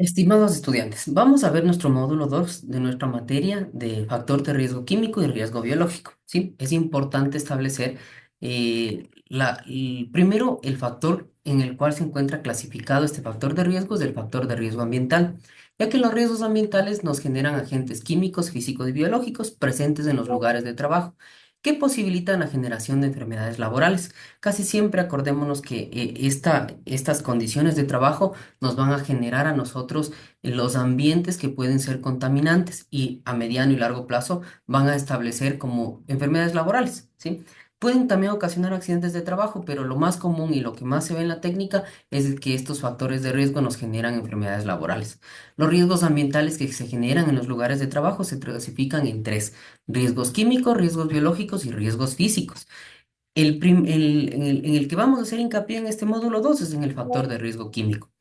Estimados estudiantes, vamos a ver nuestro módulo 2 de nuestra materia de factor de riesgo químico y riesgo biológico, ¿sí? Es importante establecer primero el factor en el cual se encuentra clasificado este factor de riesgo es el factor de riesgo ambiental, ya que los riesgos ambientales nos generan agentes químicos, físicos y biológicos presentes en los lugares de trabajo que posibilitan la generación de enfermedades laborales. Casi siempre acordémonos que estas condiciones de trabajo nos van a generar a nosotros los ambientes que pueden ser contaminantes y a mediano y largo plazo van a establecer como enfermedades laborales, ¿sí? Pueden también ocasionar accidentes de trabajo, pero lo más común y lo que más se ve en la técnica es que estos factores de riesgo nos generan enfermedades laborales. Los riesgos ambientales que se generan en los lugares de trabajo se clasifican en tres: riesgos químicos, riesgos biológicos y riesgos físicos. En el que vamos a hacer hincapié en este módulo 2 es en el factor de riesgo químico.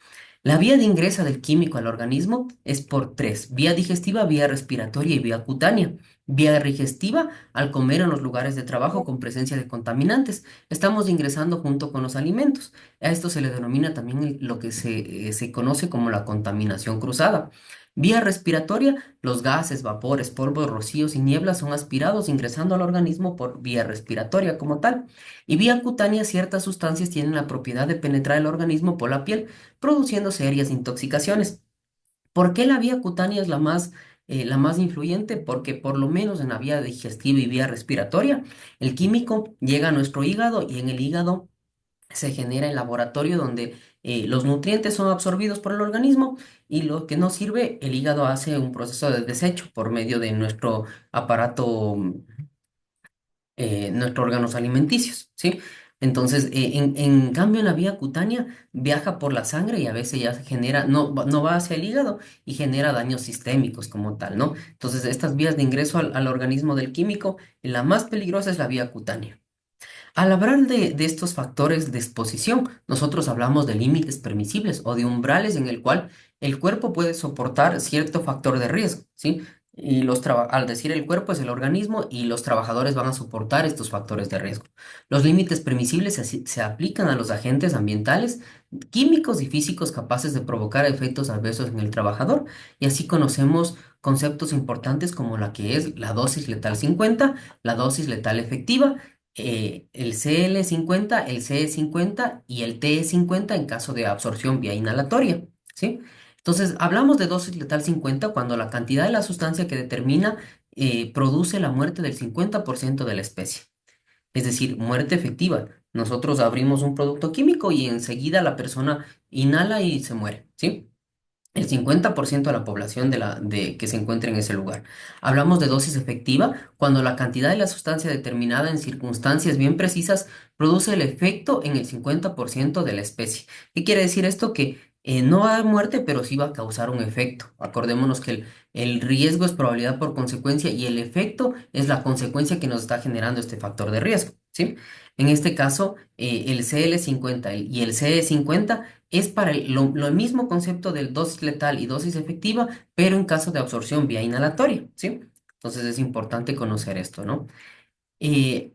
La vía de ingreso del químico al organismo es por tres: vía digestiva, vía respiratoria y vía cutánea. Vía digestiva, al comer en los lugares de trabajo con presencia de contaminantes, estamos ingresando junto con los alimentos. A esto se le denomina también lo que se conoce como la contaminación cruzada. Vía respiratoria, los gases, vapores, polvos, rocíos y nieblas son aspirados ingresando al organismo por vía respiratoria como tal. Y vía cutánea, ciertas sustancias tienen la propiedad de penetrar el organismo por la piel produciendo serias intoxicaciones. ¿Por qué la vía cutánea es la más influyente? Porque por lo menos en la vía digestiva y vía respiratoria, el químico llega a nuestro hígado y en el hígado se genera el laboratorio donde los nutrientes son absorbidos por el organismo y lo que no sirve, el hígado hace un proceso de desecho por medio de nuestro aparato, nuestros órganos alimenticios, ¿sí? Entonces, en cambio, en la vía cutánea viaja por la sangre y a veces ya se genera, no va hacia el hígado y genera daños sistémicos como tal, ¿no? Entonces, estas vías de ingreso al organismo del químico, la más peligrosa es la vía cutánea. Al hablar de estos factores de exposición, nosotros hablamos de límites permisibles o de umbrales en el cual el cuerpo puede soportar cierto factor de riesgo, ¿sí? Y al decir el cuerpo es el organismo y los trabajadores van a soportar estos factores de riesgo. Los límites permisibles se aplican a los agentes ambientales, químicos y físicos capaces de provocar efectos adversos en el trabajador. Y así conocemos conceptos importantes como la que es la dosis letal 50, la dosis letal efectiva, el CL50, el CE50 y el TE50 en caso de absorción vía inhalatoria, ¿sí? Entonces, hablamos de dosis letal 50 cuando la cantidad de la sustancia que determina produce la muerte del 50% de la especie, es decir, muerte efectiva. Nosotros abrimos un producto químico y enseguida la persona inhala y se muere, ¿sí? El 50% de la población que se encuentra en ese lugar. Hablamos de dosis efectiva cuando la cantidad de la sustancia determinada en circunstancias bien precisas produce el efecto en el 50% de la especie. ¿Qué quiere decir esto? Que no va a muerte, pero sí va a causar un efecto. Acordémonos que el riesgo es probabilidad por consecuencia y el efecto es la consecuencia que nos está generando este factor de riesgo, ¿sí? En este caso, el CL50 y el CE50 es para lo mismo concepto del dosis letal y dosis efectiva, pero en caso de absorción vía inhalatoria, ¿sí? Entonces es importante conocer esto, ¿no?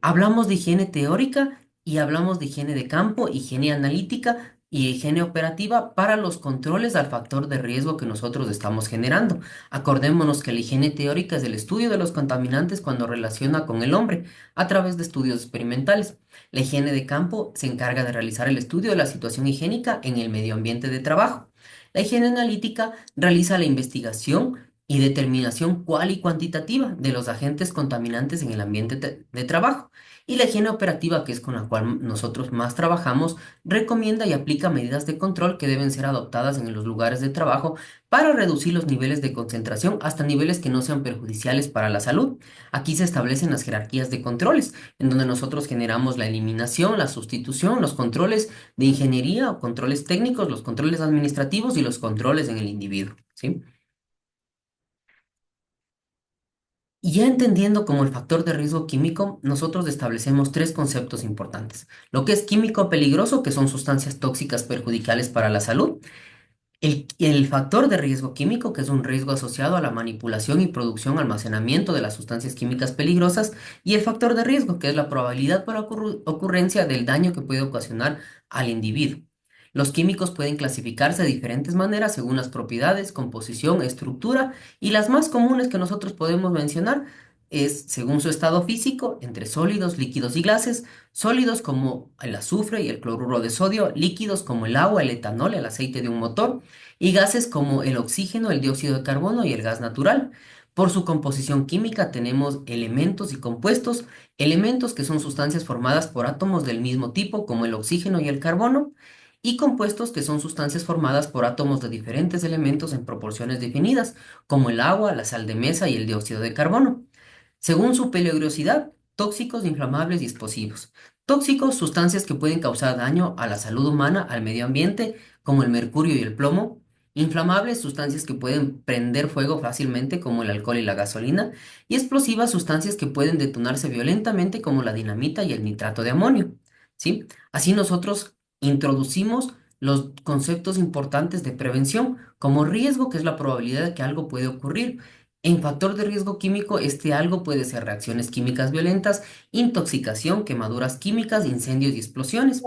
Hablamos de higiene teórica y hablamos de higiene de campo, higiene analítica y higiene operativa para los controles al factor de riesgo que nosotros estamos generando. Acordémonos que la higiene teórica es el estudio de los contaminantes cuando relaciona con el hombre a través de estudios experimentales. La higiene de campo se encarga de realizar el estudio de la situación higiénica en el medio ambiente de trabajo. La higiene analítica realiza la investigación y determinación cual y cuantitativa de los agentes contaminantes en el ambiente de trabajo. Y la higiene operativa, que es con la cual nosotros más trabajamos, recomienda y aplica medidas de control que deben ser adoptadas en los lugares de trabajo para reducir los niveles de concentración hasta niveles que no sean perjudiciales para la salud. Aquí se establecen las jerarquías de controles, en donde nosotros generamos la eliminación, la sustitución, los controles de ingeniería o controles técnicos, los controles administrativos y los controles en el individuo, ¿sí? Y ya entendiendo como el factor de riesgo químico, nosotros establecemos tres conceptos importantes. Lo que es químico peligroso, que son sustancias tóxicas perjudiciales para la salud. El factor de riesgo químico, que es un riesgo asociado a la manipulación y producción, almacenamiento de las sustancias químicas peligrosas. Y el factor de riesgo, que es la probabilidad por ocurrencia del daño que puede ocasionar al individuo. Los químicos pueden clasificarse de diferentes maneras según las propiedades, composición, estructura y las más comunes que nosotros podemos mencionar es según su estado físico, entre sólidos, líquidos y gases, sólidos como el azufre y el cloruro de sodio, líquidos como el agua, el etanol, el aceite de un motor y gases como el oxígeno, el dióxido de carbono y el gas natural. Por su composición química tenemos elementos y compuestos, elementos que son sustancias formadas por átomos del mismo tipo como el oxígeno y el carbono, y compuestos que son sustancias formadas por átomos de diferentes elementos en proporciones definidas, como el agua, la sal de mesa y el dióxido de carbono. Según su peligrosidad, tóxicos, inflamables y explosivos. Tóxicos, sustancias que pueden causar daño a la salud humana, al medio ambiente, como el mercurio y el plomo. Inflamables, sustancias que pueden prender fuego fácilmente, como el alcohol y la gasolina. Y explosivas, sustancias que pueden detonarse violentamente, como la dinamita y el nitrato de amonio. ¿Sí? Así nosotros introducimos los conceptos importantes de prevención, como riesgo, que es la probabilidad de que algo puede ocurrir. En factor de riesgo químico, este algo puede ser reacciones químicas violentas, intoxicación, quemaduras químicas, incendios y explosiones.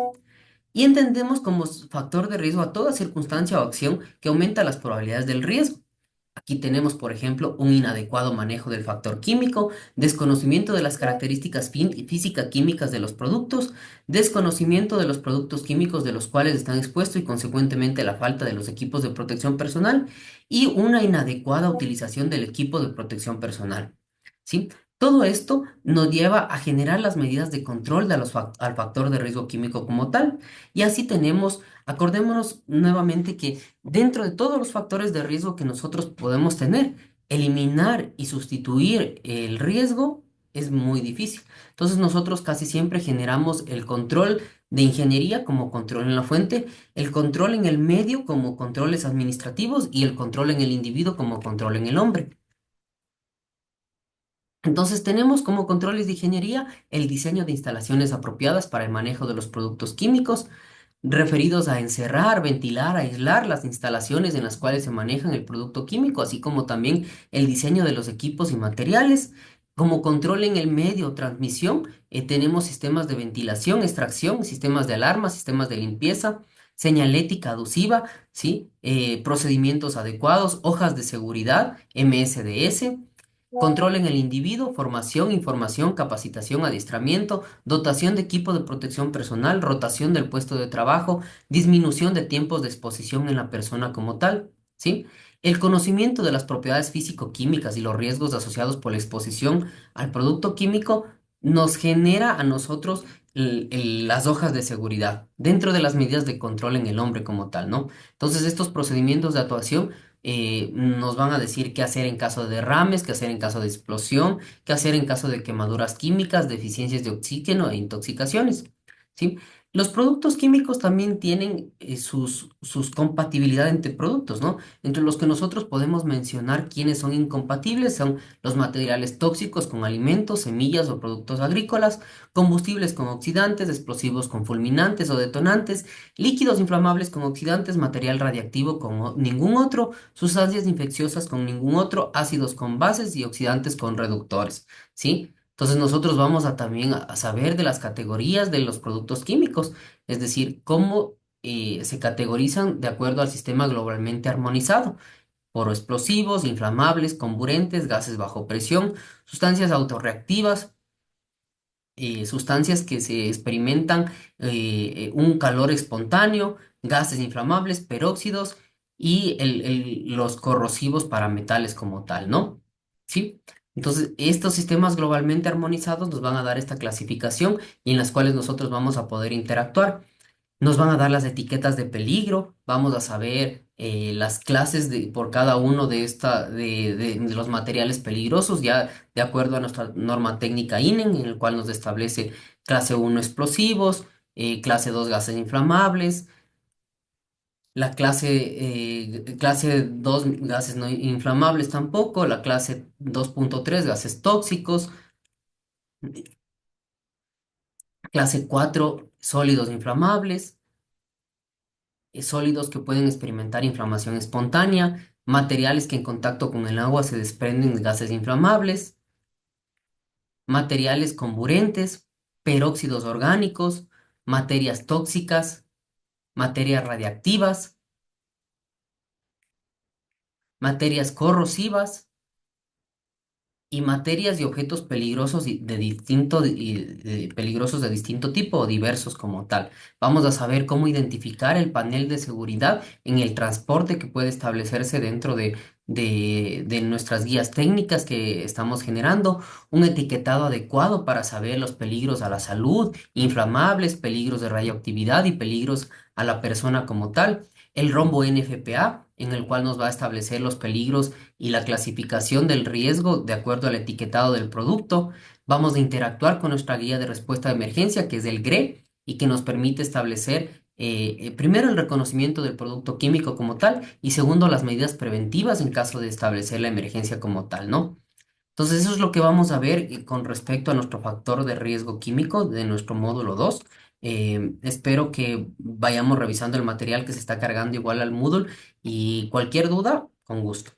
Y entendemos como factor de riesgo a toda circunstancia o acción que aumenta las probabilidades del riesgo. Aquí tenemos, por ejemplo, un inadecuado manejo del factor químico, desconocimiento de las características física-químicas de los productos, desconocimiento de los productos químicos de los cuales están expuestos y consecuentemente la falta de los equipos de protección personal y una inadecuada utilización del equipo de protección personal. ¿Sí? Todo esto nos lleva a generar las medidas de control de al factor de riesgo químico como tal. Y así tenemos, acordémonos nuevamente que dentro de todos los factores de riesgo que nosotros podemos tener, eliminar y sustituir el riesgo es muy difícil. Entonces nosotros casi siempre generamos el control de ingeniería como control en la fuente, el control en el medio como controles administrativos y el control en el individuo como control en el hombre. Entonces tenemos como controles de ingeniería el diseño de instalaciones apropiadas para el manejo de los productos químicos, referidos a encerrar, ventilar, aislar las instalaciones en las cuales se manejan el producto químico, así como también el diseño de los equipos y materiales. Como control en el medio, transmisión, tenemos sistemas de ventilación, extracción, sistemas de alarma, sistemas de limpieza, señalética adusiva, ¿sí? Procedimientos adecuados, hojas de seguridad, MSDS. Control en el individuo, formación, información, capacitación, adiestramiento, dotación de equipo de protección personal, rotación del puesto de trabajo, disminución de tiempos de exposición en la persona como tal, ¿sí? El conocimiento de las propiedades físico-químicas y los riesgos asociados por la exposición al producto químico nos genera a nosotros las hojas de seguridad dentro de las medidas de control en el hombre como tal, ¿no? Entonces, estos procedimientos de actuación nos van a decir qué hacer en caso de derrames, qué hacer en caso de explosión, qué hacer en caso de quemaduras químicas, deficiencias de oxígeno e intoxicaciones. ¿Sí? Los productos químicos también tienen sus compatibilidad entre productos, ¿no? Entre los que nosotros podemos mencionar quiénes son incompatibles son los materiales tóxicos con alimentos, semillas o productos agrícolas, combustibles con oxidantes, explosivos con fulminantes o detonantes, líquidos inflamables con oxidantes, material radiactivo con ningún otro, sustancias infecciosas con ningún otro, ácidos con bases y oxidantes con reductores, ¿sí? Entonces nosotros vamos a también a saber de las categorías de los productos químicos, es decir, cómo se categorizan de acuerdo al sistema globalmente armonizado, por explosivos, inflamables, comburentes, gases bajo presión, sustancias autorreactivas, sustancias que se experimentan un calor espontáneo, gases inflamables, peróxidos y los corrosivos para metales como tal, ¿no? ¿Sí? Entonces, estos sistemas globalmente armonizados nos van a dar esta clasificación y en las cuales nosotros vamos a poder interactuar. Nos van a dar las etiquetas de peligro, vamos a saber las clases por cada uno de los materiales peligrosos, ya de acuerdo a nuestra norma técnica INEN, en el cual nos establece clase uno explosivos, clase 2 gases inflamables, la clase 2 gases no inflamables tampoco, la clase 2.3 gases tóxicos, clase 4 sólidos inflamables, sólidos que pueden experimentar inflamación espontánea, materiales que en contacto con el agua se desprenden de gases inflamables, materiales comburentes, peróxidos orgánicos, materias tóxicas, materias radiactivas, materias corrosivas y materias y objetos peligrosos peligrosos de distinto tipo o diversos como tal. Vamos a saber cómo identificar el panel de seguridad en el transporte que puede establecerse dentro de nuestras guías técnicas que estamos generando, un etiquetado adecuado para saber los peligros a la salud, inflamables, peligros de radioactividad y peligros a la persona como tal. El rombo NFPA, en el cual nos va a establecer los peligros y la clasificación del riesgo de acuerdo al etiquetado del producto. Vamos a interactuar con nuestra guía de respuesta de emergencia, que es el GRE, y que nos permite establecer primero el reconocimiento del producto químico como tal y segundo las medidas preventivas en caso de establecer la emergencia como tal, ¿no? Entonces eso es lo que vamos a ver con respecto a nuestro factor de riesgo químico de nuestro módulo 2. Espero que vayamos revisando el material que se está cargando igual al Moodle y cualquier duda, con gusto.